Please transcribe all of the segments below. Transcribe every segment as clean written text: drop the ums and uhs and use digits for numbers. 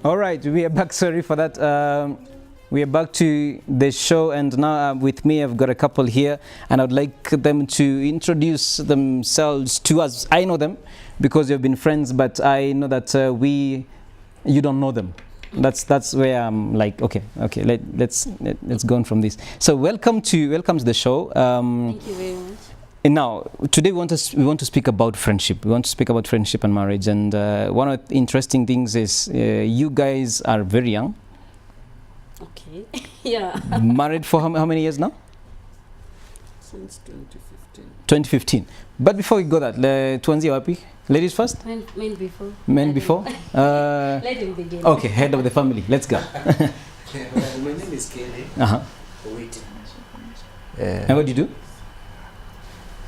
All right, we are back. Sorry for that. We are back to the show, and now with me, I've got a couple here, and I'd like them to introduce themselves to us. I know them because we've been friends, but I know that you don't know them. That's where I'm like, okay, let's go on from this. So welcome to the show. Thank you very much. And now, today we want to speak about friendship. We want to speak about friendship and marriage. And one of the interesting things is you guys are very young. Okay. Yeah. Married for how many years now? Since 2015. 2015. But before we go that, tuanzie wapi? Ladies first? Men before. Men before? Let him begin. Okay, head of the family. Let's go. Well, my name is Kelly. And what do you do?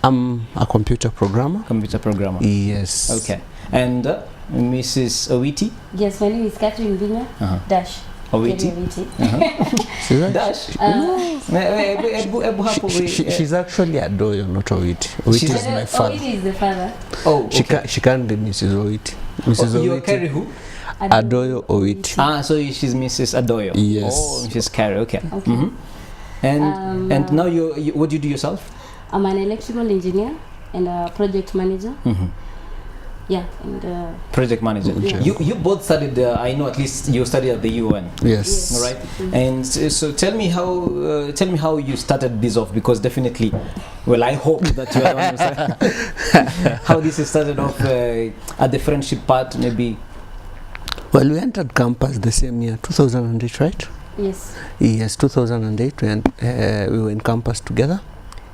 I'm a computer programmer. Computer programmer. Yes. Okay. And Mrs. Owiti? Yes, my name is Catherine Binya. Dash. Owiti? Dash? She's actually Adoyo, not Owiti. Owiti is my father. Owiti is the father. Oh, okay. She can't be Mrs. Owiti. Mrs. You Owiti. carry who? Adoyo Owiti. Ah, so she's Mrs. Adoyo. Yes. Oh, she's Carrie. Okay. Okay. Mm-hmm. And now you what do you do yourself? I'm an electrical engineer and a project manager. Mm-hmm. Yeah, and project manager. Yes. You both studied. I know at least you studied at the UN. Yes. All right. And so tell me how you started this off, because definitely, well, I hope that you are the one how this is started off at the friendship part, maybe. Well, we entered campus the same year, 2008, right? yes. Yes, 2008. We were in campus together.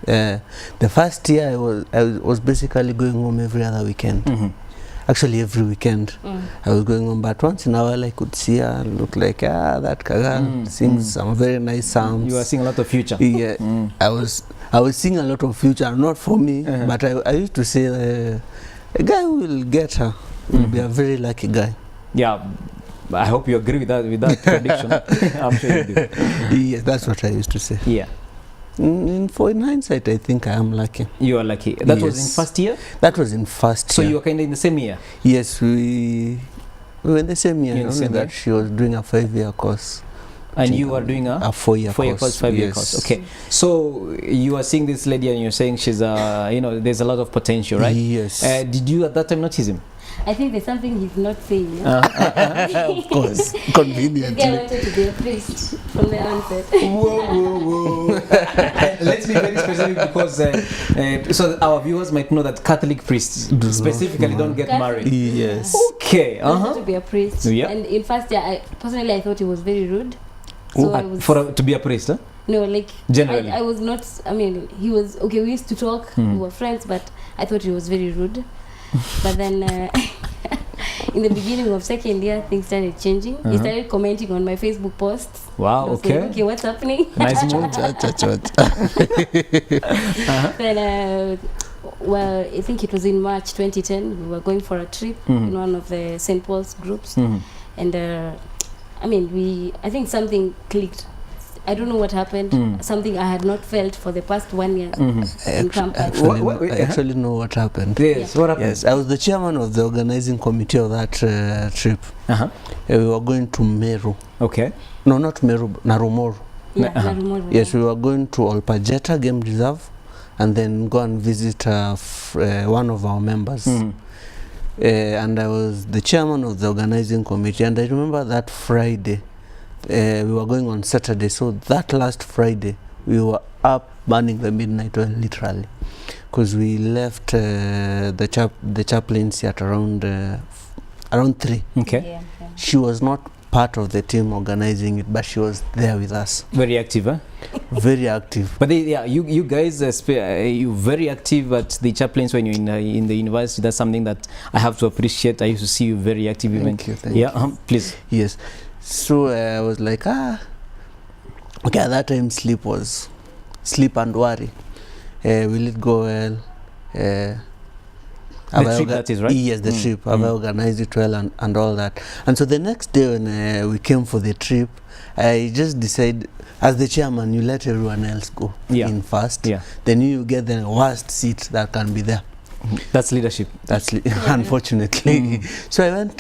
The first year I was basically going home every other weekend. Mm-hmm. Actually every weekend I was going home, but once in a while I could see her, look like that girl sings some very nice songs. You are seeing a lot of future. Yeah. I was seeing a lot of future, not for me, but I used to say a guy who will get her will be a very lucky guy. Yeah, I hope you agree with that prediction. I'm sure you do. Yeah, that's what I used to say. Yeah. In hindsight, I think I am lucky. You are lucky. That was in Yes. first year? That was in first So year. you were kind of in the same year? Yes, we were in the same year. In the Only same that year? she was doing a 5-year course. And you are doing a 4-year 4-year course. 5-year Yes. course. Okay. So you are seeing this lady and you're saying she's there's a lot of potential, right? Yes. Did you at that time notice him? I think there's something he's not saying. Of course. This guy Conveniently. wanted to be a priest from the onset. Whoa. Let's be very specific, because so our viewers might know that Catholic priests specifically don't get married. Yes. Okay. He wanted to be a priest. Yeah. And in first year, I thought he was very rude. So I was To be a priest, huh? no, like Generally. I was not. I mean, he was okay. We used to talk. We were friends, but I thought he was very rude. But then, in the beginning of second year, things started changing. He started commenting on my Facebook posts. Wow. I was saying, Okay. okay, what's happening? Nice move. Then, well, I think it was in March 2010. We were going for a trip in one of the St. Paul's groups, and I mean, I think something clicked. I don't know what happened. Something I had not felt for the past 1 year in campus. I actually know what happened. Yes. What happened? Yes, I was the chairman of the organizing committee of that trip. We were going to Meru. Okay. No, not Meru, Narumoro. Yeah, Narumoro, Yes, yeah. we were going to Olpajeta Game Reserve and then go and visit one of our members. And I was the chairman of the organizing committee. And I remember that Friday, we were going on Saturday. So that last Friday, we were up burning the midnight oil, literally. Because we left the chaplaincy at around 3. Okay. Yeah. She was not part of the team organizing it, but she was there with us. Very active, huh? Very active. But you guys, you very active at the chaplains when you're in the university. That's something that I have to appreciate. I used to see you very active. Thank you. Please. Yes. So I was like, okay, at that time sleep and worry. Will it go well? The trip, that is, right? Yes, the trip. Have I organized it well and all that? And so the next day when we came for the trip, I just decided, as the chairman, you let everyone else go in first. Yeah. Then you get the worst seat that can be there. That's leadership. That's unfortunately. So I went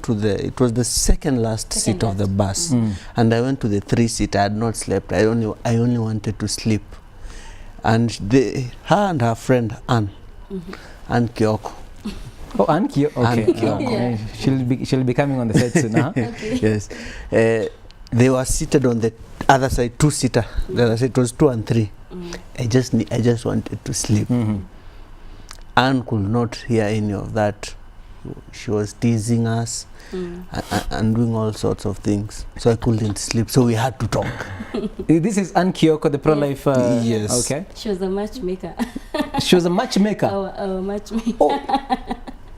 to it was the second last seat of the bus, and I went to the 3-seat. I had not slept. I only wanted to sleep, and her and her friend Anne Kyoko. Oh, Anne Kyoko. Okay. Anne Kyoko. She'll be coming on the set soon, huh? Okay. Yes. They were seated on the other side, 2-seater. The other side was 2 and 3. I just wanted to sleep. Anne could not hear any of that. She was teasing us and doing all sorts of things. So I couldn't sleep. So we had to talk. This is Anne Kyoko, the pro-life. Yes. Okay. She was a matchmaker. She was a matchmaker. Our matchmaker. Oh.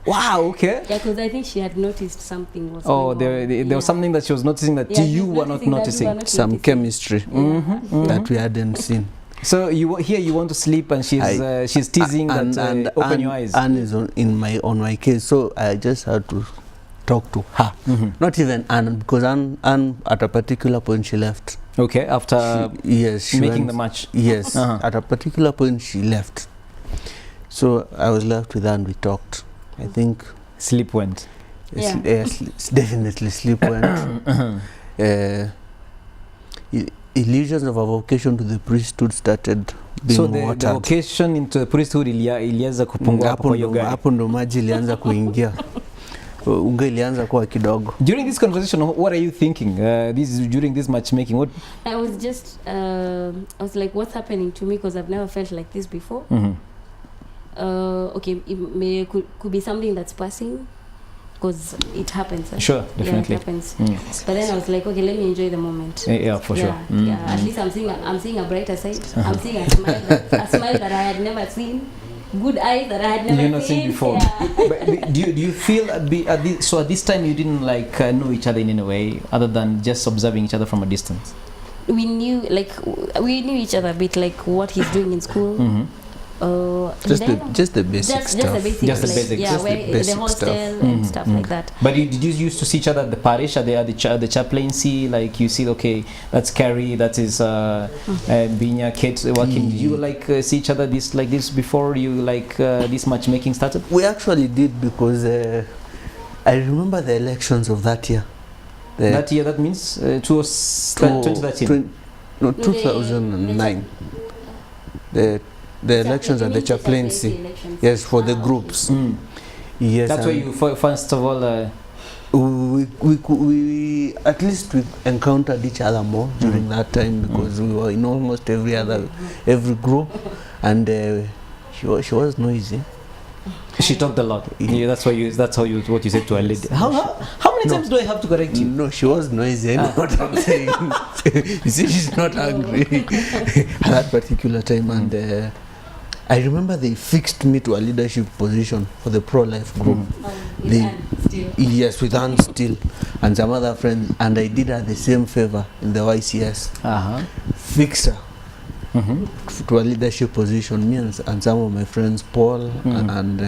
Wow. Okay. Yeah, because I think she had noticed something was Oh, going on. there was something that she was noticing that Yeah, you she's were not noticing that we were noticing. not Some noticing. chemistry that we hadn't seen. So you want to sleep, and she's teasing that open your eyes. Anne is on my case, so I just had to talk to her. Not even Anne, because Anne at a particular point she left. Okay, after she making went, the match. Yes, at a particular point she left. So I was left with her and we talked. I think Sleep went. Definitely sleep went. Illusions of a vocation to the priesthood started being So the watered. vocation into the priesthood ilianza kupungua hapo kwa hiyo gari. Hapo ndo maji ilianza kuingia. Unga ilianza kuwa kidogo. During this conversation, what are you thinking? During this matchmaking, what? I was just, I was like, what's happening to me? Because I've never felt like this before. Okay, it could be something that's passing, because it happens. Sure, definitely. Yeah, it happens. But then I was like, okay, let me enjoy the moment. Yeah, for sure. Yeah, at least I'm seeing a brighter side. I'm seeing a smile that I had never seen. Good eyes that I had never You've not seen before. Yeah. But do you feel so at this time you didn't like know each other in any way other than just observing each other from a distance? We knew each other a bit, like what he's doing in school. Just the basic stuff. Just the basics. Yeah, Just the the basic hostel stuff. and stuff like that. But did you used to see each other at the parish, at the chaplaincy? Like you see, okay, that's Carrie, that is Binya, Kate working. Did you see each other like this before you this matchmaking started? We actually did, because I remember the elections of that year. That year, that means 2013. 2009. The elections at the chaplaincy. Yes, for the groups. Yes. That's where you first of all. We at least we encountered each other more during that time, because we were in almost every group, and she was noisy. She talked a lot. Yeah, that's what you said to a lady. How many times do I have to correct you? No, she was noisy. I know what I'm saying. You see, she's not angry at that particular time, and I remember they fixed me to a leadership position for the pro-life group. Yes, with Anne still and some other friends, and I did her the same favor in the YCS. Fix her to a leadership position. Me and some of my friends, Paul and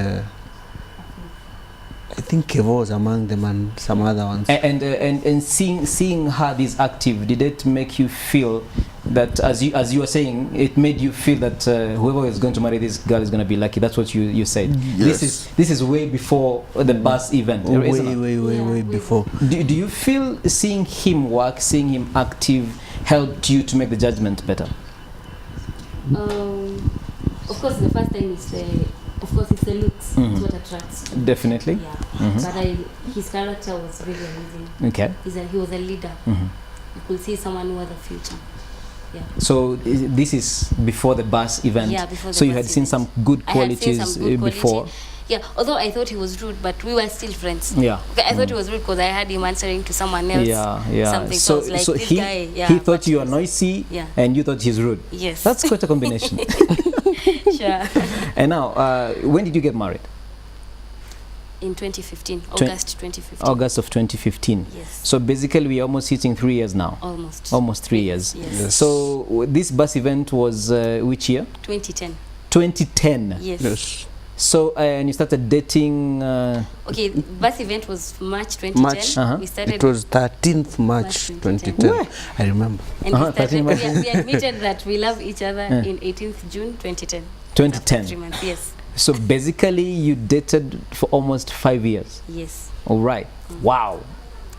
I think Kevo was among them, and some other ones. And seeing her this active, did it make you feel that, as you were saying, it made you feel that whoever is going to marry this girl is going to be lucky? That's what you said. Yes. This is way before the bus event. Way before. Do you feel seeing him work, seeing him active, helped you to make the judgment better? Of course, the first time it's the looks. It's what attracts. Definitely. Yeah. But his character was really amazing. Okay. He was a leader. You could see someone who had a future. Yeah. So this is before the bus event. Yeah, before the So you bus had seen event. some good I had seen qualities some good before. quality. Yeah, although I thought he was rude, but we were still friends. Yeah. Okay, I thought he was rude because I had him answering to someone else. Yeah. Something. So I was like, this guy. Yeah, he thought you were noisy, yeah, and you thought he's rude. Yes. That's quite a combination. Sure. And now, when did you get married? In 2015, August 2015. August of 2015. Yes. So basically, we're almost hitting 3 years now. Almost 3 years. Yes. So this bus event was which year? 2010. 2010. Yes. So and you started dating. Okay, bus event was March 2010. We started. It was 13th March 2010. I remember. And we started. We admitted that we love each other in 18th June 2010. 2010. After 3 months, yes. So basically, you dated for almost 5 years. Yes. All right. Wow.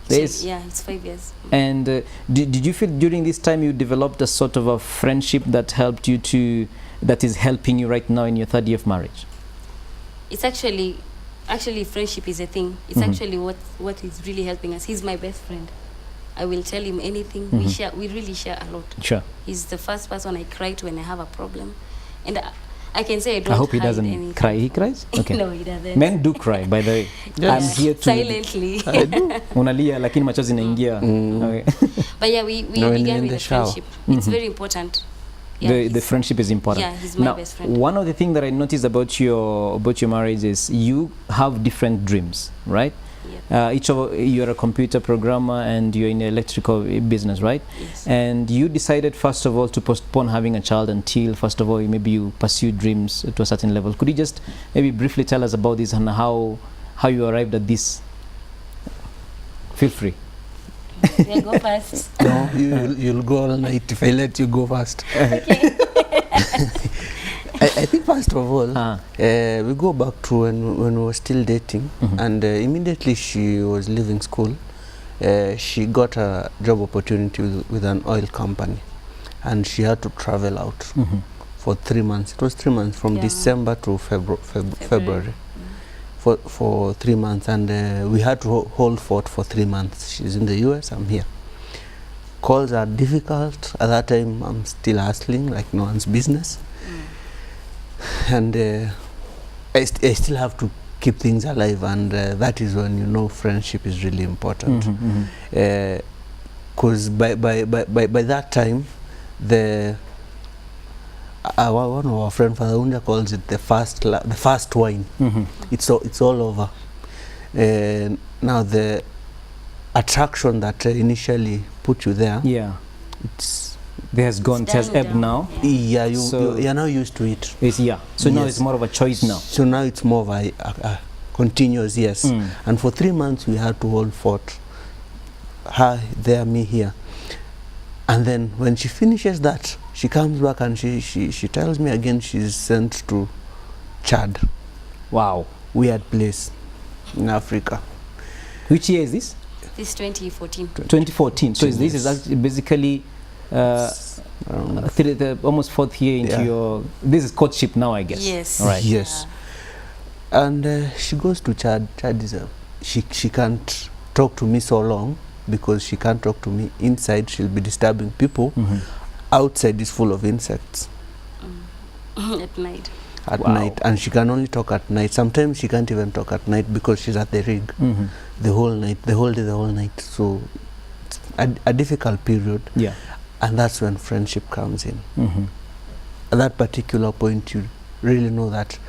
This. Yeah, it's 5 years. And did you feel during this time you developed a sort of a friendship that helped you to, that is helping you right now in your 3rd year of marriage? It's actually friendship is a thing. It's actually what is really helping us. He's my best friend. I will tell him anything. We really share a lot. Sure. He's the first person I cry to when I have a problem, and I can say I don't. I hope he hide doesn't anything. cry. He cries? Okay. No, he doesn't. Men do cry, by the way. I'm here to silently. unalia lakini machozi inaingia. Okay. But yeah, we began with a friendship. It's very important. Yeah, the friendship is important. Yeah, he's my best friend. One of the things that I noticed about your marriage is you have different dreams, right? Yep. Each of you're a computer programmer and you're in the electrical business, right? Yes. And you decided first of all to postpone having a child until first of all maybe you pursue dreams to a certain level. Could you just maybe briefly tell us about this and how you arrived at this? Feel free. Yeah, go first. No, you'll go all night if I let you go first. Okay. I think first of all, we go back to when we were still dating, and immediately she was leaving school, she got a job opportunity with an oil company, and she had to travel out for 3 months. It was 3 months from December to February. For 3 months, and we had to hold fort for 3 months. She's in the US, I'm here. Calls are difficult. At that time, I'm still hustling like no one's business. And I still have to keep things alive, and that is when you know friendship is really important. Because by that time, one of our friend Father Unja calls it the first wine. It's all over. Now the attraction that initially put you there, there has gone, it has ebbed now. Yeah, you're now used to it. So now it's more of a choice now. So now it's more of a continuous, yes. And for 3 months we had to hold fort. Her there, me here. And then when she finishes that, she comes back and she tells me again she's sent to Chad. Wow. Weird place in Africa. Which year is this? This is 2014. 2014. So this is actually basically almost 4th year into your... This is courtship now, I guess. Yes. Right. Yes. Yeah. And she goes to Chad. Chad is she can't talk to me so long because she can't talk to me inside. She'll be disturbing people. Outside is full of insects. At night. At night, and she can only talk at night. Sometimes she can't even talk at night because she's at the rig the whole night, the whole day, the whole night. So it's a difficult period. Yeah. And that's when friendship comes in. At that particular point, you really know that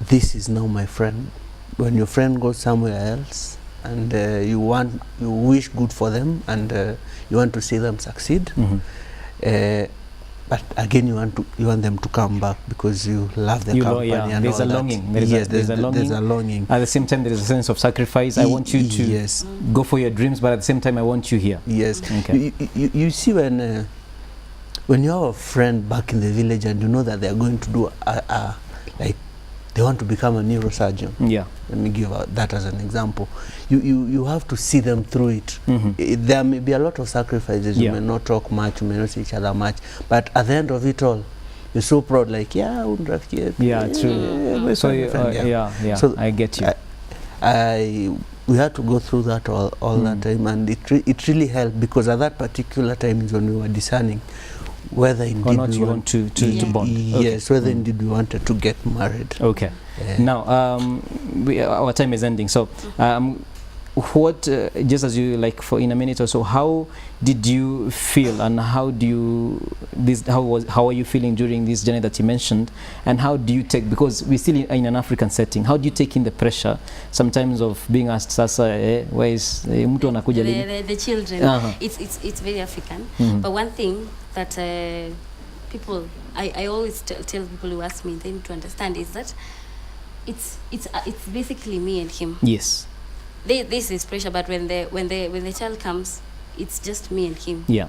this is now my friend. When your friend goes somewhere else, and you wish good for them, and you want to see them succeed, but again you want them to come back because you love the company. And there's a longing. There's a longing. At the same time, there is a sense of sacrifice. I want you to go for your dreams, but at the same time, I want you here. Yes. Okay. You see when you have a friend back in the village and you know that they are going to do like they want to become a neurosurgeon. Yeah. Let me give that as an example. You have to see them through it. There may be a lot of sacrifices. You may not talk much, you may not see each other much, but at the end of it all, you're so proud. Like true. So I get you. We had to go through that all that time, and it really helped because at that particular time is when we were discerning whether indeed or not you want to bond. Yes, whether indeed we wanted to get married. Okay. Now our time is ending, so what just as you like for in a minute or so, how did you feel and how are you feeling during this journey that you mentioned, and how do you take, because we're still in an African setting, how do you take in the pressure sometimes of being asked sasa where is mtu anakuja the children? It's very African. But one thing that people I always tell people who ask me, they need to understand is that it's basically me and him. Yes. This is pressure, but when the child comes, it's just me and him. Yeah.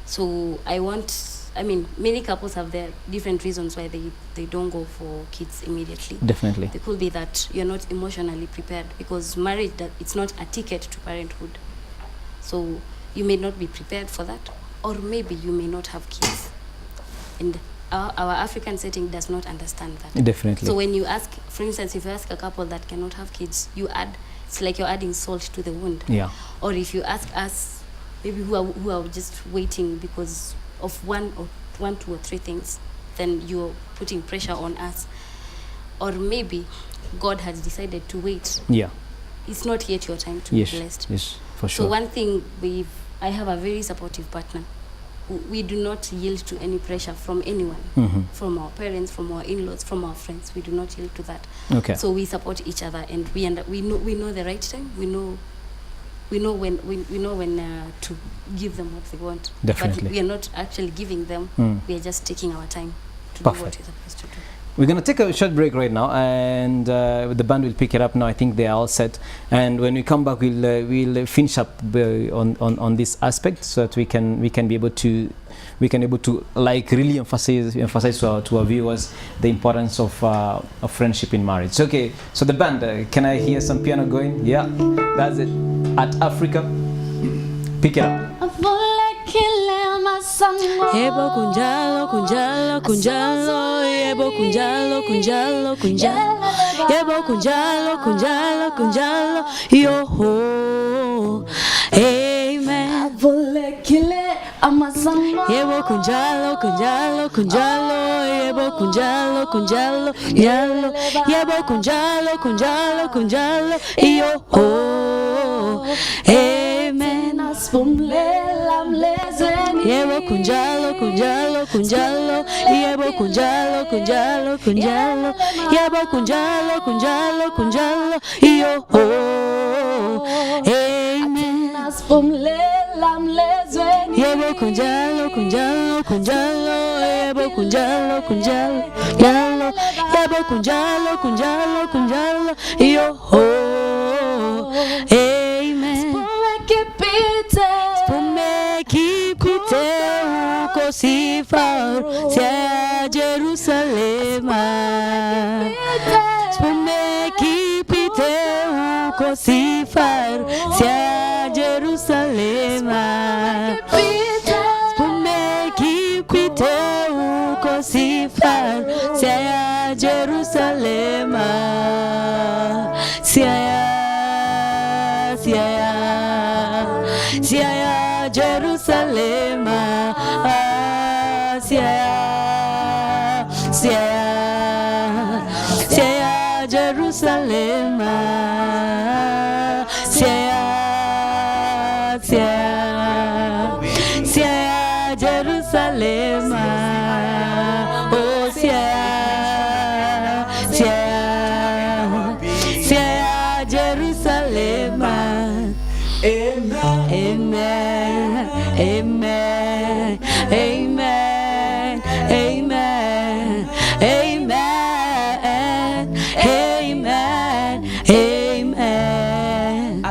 So I want I mean, many couples have their different reasons why they don't go for kids immediately. Definitely. It could be that you're not emotionally prepared, because marriage, it's not a ticket to parenthood. So you may not be prepared for that, or maybe you may not have kids. And our African setting does not understand that. Definitely. So when you ask, for instance, if you ask a couple that cannot have kids, it's like you're adding salt to the wound. Yeah. Or if you ask us, maybe who are just waiting because of one, two or three things, then you're putting pressure on us. Or maybe God has decided to wait. Yeah. It's not yet your time to be blessed. Yes, for sure. So one thing, I have a very supportive partner. We do not yield to any pressure from anyone, from our parents, from our in-laws, from our friends. We do not yield to that. Okay. So we support each other, and we know the right time. We know when to give them what they want. Definitely. But we are not actually giving them. We are just taking our time to Perfect. do what we're supposed to do. We're going to take a short break right now, and the band will pick it up now. I think they are all set, and when we come back, we'll finish up on this aspect, so that we can be able to like really emphasize to our viewers the importance of friendship in marriage. Okay, so the band, can I hear some piano going? Yeah, that's it. At Africa, pick it up. Yebo kunjalo kunjalo kunjalo yebo kunjalo kunjalo kunjalo yebo kunjalo kunjalo kunjalo yo ho amen avolekile amasango yebo kunjalo kunjalo kunjalo yebo kunjalo kunjalo yalo yebo kunjalo kunjalo kunjalo yo ho amen asfumlela mlezeni yebo kunjalo kunjalo kunjalo yebo kunjalo kunjalo kunjalo yebo kunjalo kunjalo kunjalo yo amen asfumlela mlezeni yebo kunjalo kunjalo kunjalo yebo kunjalo kunjalo yalo yebo kunjalo kunjalo kunjalo yo amen Kipite uko sifar sia Jerusalema Spume kipite uko sifar sia Jerusalema Spume kipite uko sifar sia Jerusalema sia Jerusalema sia Jerusalema sia Jerusalema oh sia Jerusalema amen amen amen amen amen amen amen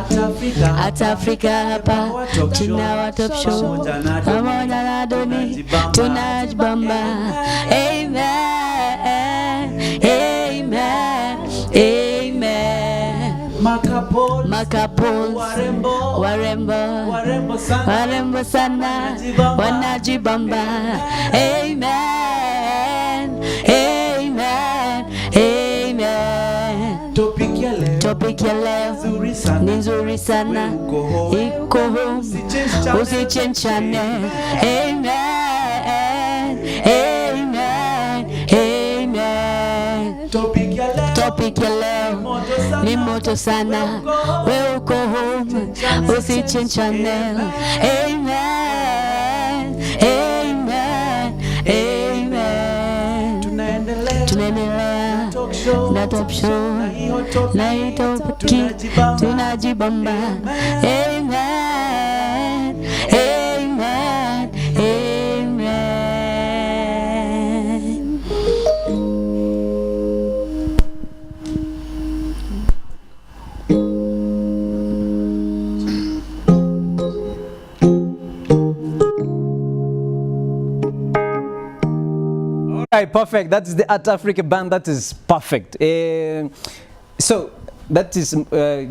at Africa hapa tuna top show pamoja na Domi tunajibamba amen amen amen Makapol warembo sana wanajibamba amen amen amen topic ya leo ni nzuri sana iko home usichenchane amen amen amen topic ya leo ni moto sana we uko home usichenchane amen amen amen tunaendelea na top show na itoki tunajibamba amen amen amen right, perfect. That's the Art Africa band. That is perfect. So that is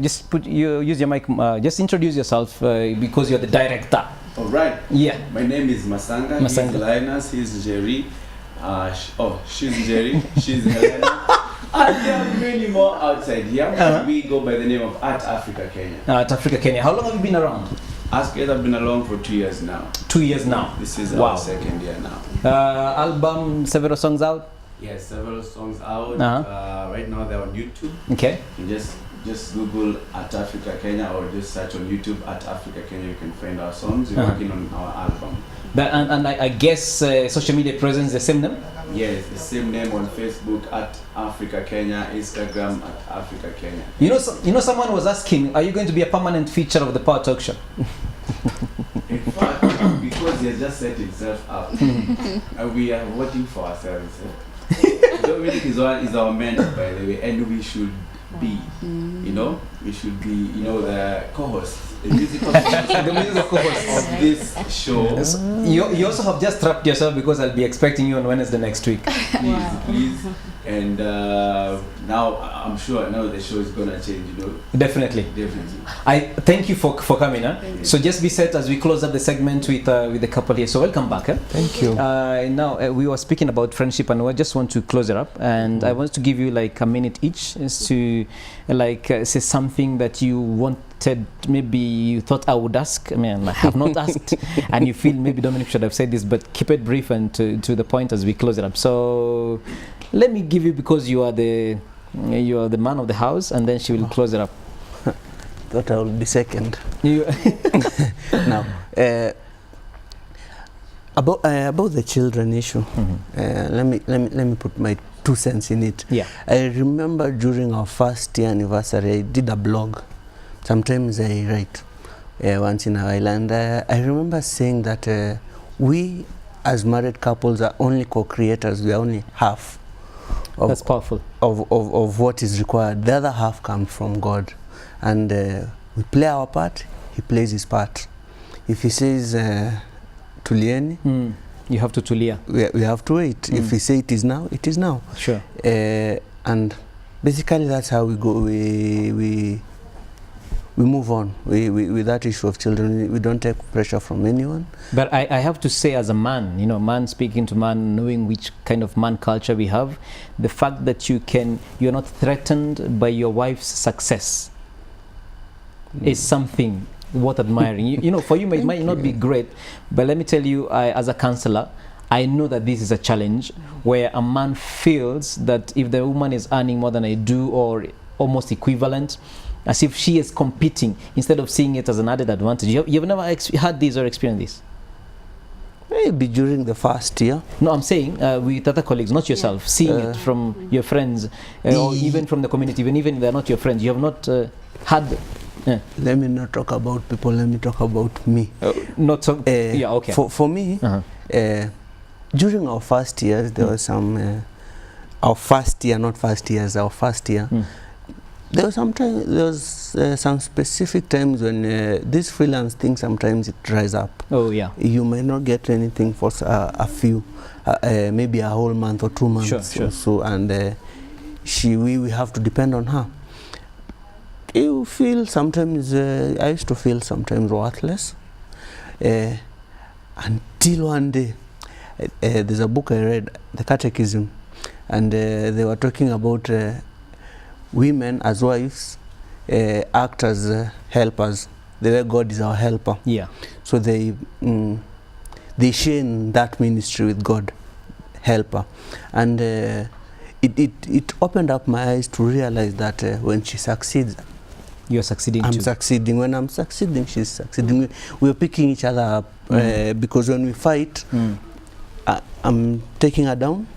just use your mic. Just introduce yourself because you're the director. All right. Yeah. My name is Masanga. Masanga. He's Linus. He's Jerry. She's Jerry. She's Helena. And there are many more outside here. We go by the name of Art Africa Kenya. Art Africa Kenya. How long have you been around? Us guys have been along for 2 years now. 2 years now. This is Wow. our second year now. Album, several songs out. Yes, several songs out. Uh-huh. Right now they're on YouTube. Okay. You just Google Art Africa Kenya or just search on YouTube Art Africa Kenya. You can find our songs. We're working on our album. And I guess social media presence the same name. Yes, the same name on Facebook at Africa Kenya, Instagram at Africa Kenya. You know, someone was asking, are you going to be a permanent feature of the Power Talk Show? In fact, because he has just set himself up, and we are voting for ourselves. Dominic is our mentor, by the way, and we should be, we should be, the co-host, the musical co-host of this show. You also have just trapped yourself because I'll be expecting you on Wednesday next week. Please. And now I'm sure now the show is gonna change, Definitely. I thank you for coming. So just be set as we close up the segment with the couple here. So welcome back. Thank you. Now we were speaking about friendship, and I just want to close it up. And I want to give you like a minute each to say something that you wanted. Maybe you thought I would ask. I mean, I have not asked, and you feel maybe Dominic should have said this, but keep it brief and to the point as we close it up. So let me give you, because you are the man of the house, and then she will close it up. Thought I will be second. Now, about the children issue, let me put my 2 cents in it. Yeah. I remember during our first year anniversary, I did a blog. Sometimes I write once in a while, and I remember saying that we as married couples are only co-creators. We are only half of, that's powerful, of what is required. The other half comes from God, and we play our part, he plays his part. If he says tulieni, you have to tulia. We have to wait. If we say it is now, it is now. Sure. And basically that's how we go. We move on with that issue of children. We don't take pressure from anyone. But I have to say, as a man, man speaking to man, knowing which kind of man culture we have, the fact that you're not threatened by your wife's success is something worth admiring. For you it might not be great, but let me tell you, as a counselor, I know that this is a challenge where a man feels that if the woman is earning more than I do, or almost equivalent, as if she is competing, instead of seeing it as an added advantage. You've never had this or experienced this? Maybe during the first year. No, I'm saying with other colleagues, not yourself, seeing it from your friends, or even from the community, even if they're not your friends. You have not had... Let me not talk about people, let me talk about me. Not so... yeah, okay. For me, during our first years, there was some... our first year, there was some specific times when this freelance thing, sometimes it dries up. Oh yeah. You may not get anything for a few, maybe a whole month or 2 months sure. or so, and we have to depend on her. You feel sometimes, I used to feel sometimes worthless, until one day, there's a book I read, The Catechism, and they were talking about women as wives act as helpers, the way God is our helper. Yeah. So they share in that ministry with God, helper, and it opened up my eyes to realize that when she succeeds, you're succeeding I'm too. succeeding. When I'm succeeding, she's succeeding. We're picking each other up, because when we fight, I'm taking her down.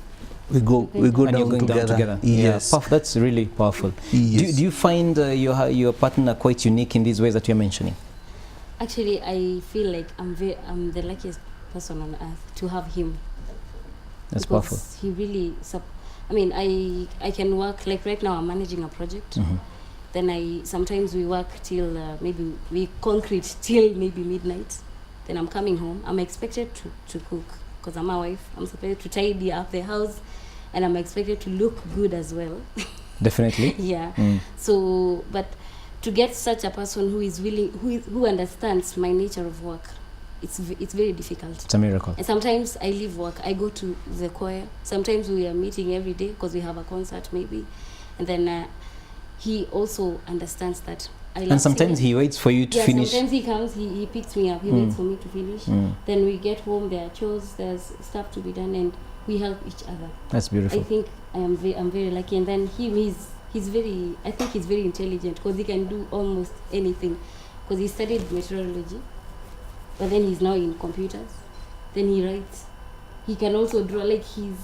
We go down together. Yes. Yeah, that's really powerful. Yes. Do you find your partner quite unique in these ways that you're mentioning? Actually, I feel like I'm the luckiest person on earth to have him. That's because powerful. He really, I can work, like right now I'm managing a project. Then sometimes we work till maybe we concrete till maybe midnight. Then I'm coming home. I'm expected to cook. because I'm a wife. I'm supposed to tidy up the house, and I'm expected to look good as well. Definitely. Yeah. So, but to get such a person who is willing, who understands my nature of work, it's very difficult. It's a miracle. And sometimes I leave work, I go to the choir. Sometimes we are meeting every day because we have a concert maybe, and then he also understands that I love And sometimes singing. he waits for you to Yeah, finish. sometimes he comes, he picks me up, he waits for me to finish. Then we get home, there are chores, there's stuff to be done, and we help each other. That's beautiful. I think I'm very lucky. And then he's very, I think he's very intelligent because he can do almost anything. Because he studied meteorology, but then he's now in computers. Then he writes. He can also draw, like he's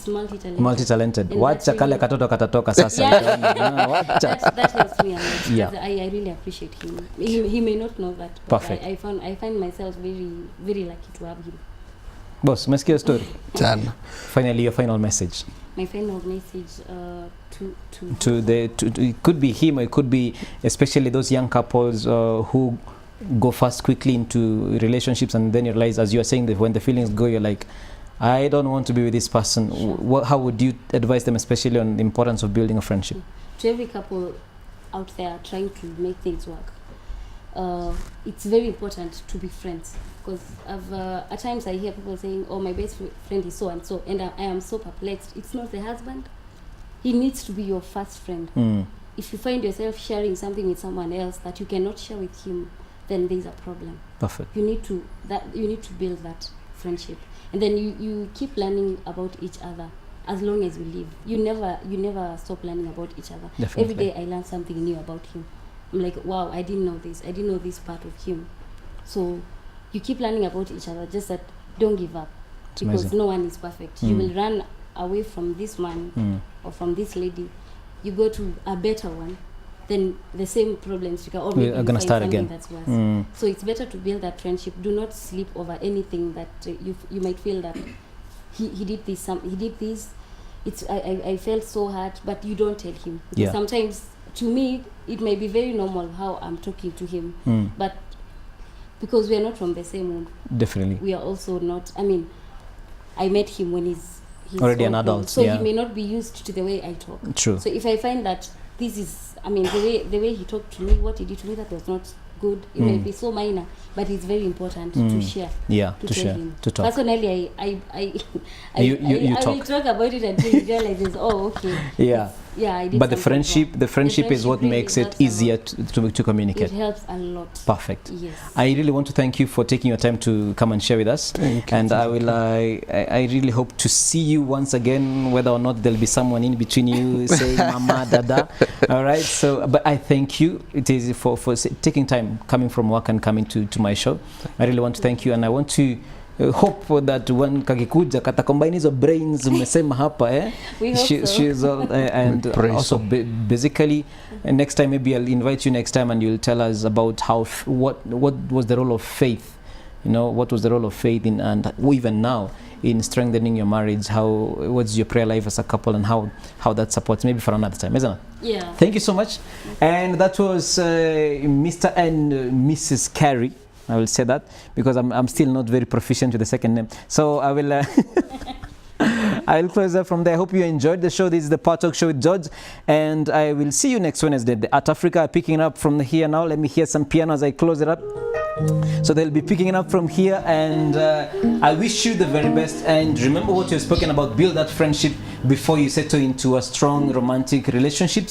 multi-talented. And wacha kale katoto katatoka sasa. That helps me a lot. Yeah. I really appreciate him. He may not know that, but Perfect. I find myself very lucky to have him. Boss, umesikia story? Sana. Finally, your final message. My final message It could be him, or it could be especially those young couples who go fast quickly into relationships, and then you realize, as you are saying, that when the feelings go, you're like, I don't want to be with this person. How would you advise them, especially on the importance of building a friendship? To every couple out there trying to make things work, it's very important to be friends. Because at times I hear people saying, oh, my best friend is so and so, and I am so perplexed. It's not the husband. He needs to be your first friend. If you find yourself sharing something with someone else that you cannot share with him, then there's a problem. Perfect. You need to build that friendship, and then you keep learning about each other as long as you live. You never stop learning about each other. Definitely. Every day I learn something new about him. I'm like, wow, I didn't know this. I didn't know this part of him. So you keep learning about each other. Just that, don't give up, It's because amazing. no one is perfect. You will run away from this man or from this lady. You go to a better one, then the same problems you can always gonna start again. that's worse. So it's better to build that friendship. Do not sleep over anything that you might feel that he did this. He did this. I felt so hurt, but you don't tell him. Because sometimes, to me, it may be very normal how I'm talking to him, but because we are not from the same womb, Definitely. we are also not. I mean, I met him when he's Already an old, adult, so yeah. he may not be used to the way I talk. True. So if I find that this is, I mean, the way he talked to me, what he did to me, that was not good. It may be so minor, but it's very important to share. Yeah, To to tell share, him. to talk. Personally, I You will talk. talk about it until he realizes, oh, okay. Yeah. Yeah, I did. But the something wrong. friendship is what really makes it helps a easier lot. to communicate. It helps a lot. Perfect. Yes. I really want to thank you for taking your time to come and share with us. Thank you. And I will. I really hope to see you once again, whether or not there'll be someone in between you saying "Mama, Dada." All right. So, but I thank you. It is for taking time, coming from work and coming to my show. I really want to thank you, and I want to hope that when kakikuja kata combine hizo brains umesema hapa We hope so. she's all and also basically next time maybe I'll invite you next time and you'll tell us about how what was the role of faith, what was the role of faith in, and even now, in strengthening your marriage, what's your prayer life as a couple, and how that supports, maybe for another time, isn't it? Yeah. Thank you so much. And that was Mr. and Mrs. Carey. I will say that because I'm still not very proficient with the second name. So I will I will close up from there. I hope you enjoyed the show. This is the Power Talk Show with George, and I will see you next Wednesday. The Art Africa are picking up from here now. Let me hear some piano as I close it up. So they'll be picking it up from here, and I wish you the very best. And remember what you've spoken about: build that friendship before you settle into a strong romantic relationship.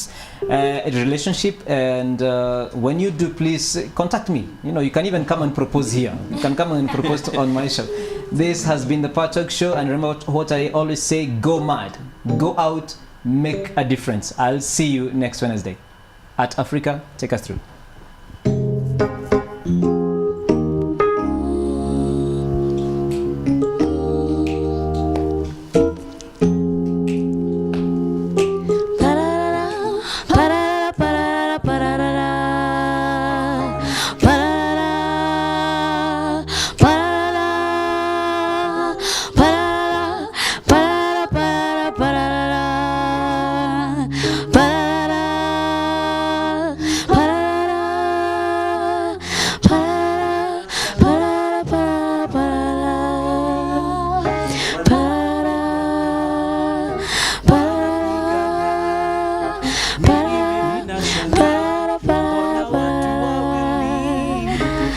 And when you do, please contact me. You can even come and propose here. You can come and propose on my show. This has been the Power Talk Show, and remember what I always say: go mad, go out, make a difference. I'll see you next Wednesday. Art Africa, take us through. Pa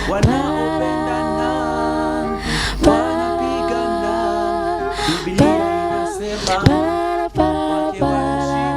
wanaopendana wanapigana, Biblia inasema wake waheshimu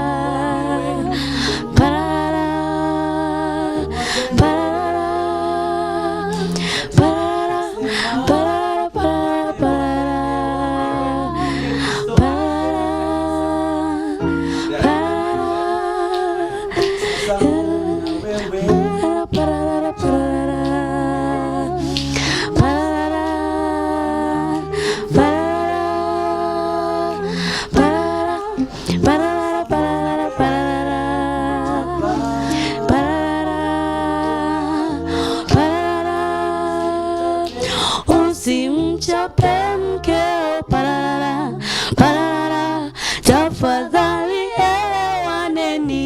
Usimchape mkeo parara parara, tafadhali elewaneni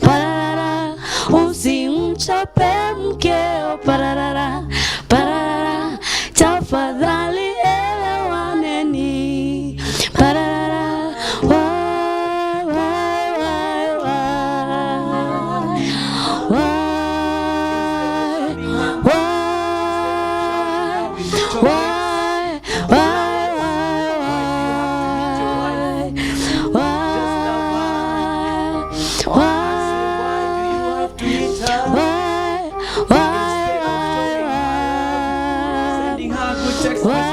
parara. Usimchape mkeo parara parara, tafadhali elewaneni parara. Why, why, why, why, why? Sending her good text messages of love.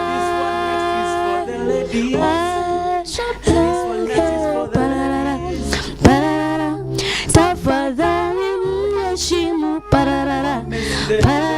This one next is for the ladies. This one next is for the ladies. Tafadhali mheshimu pararara pararara.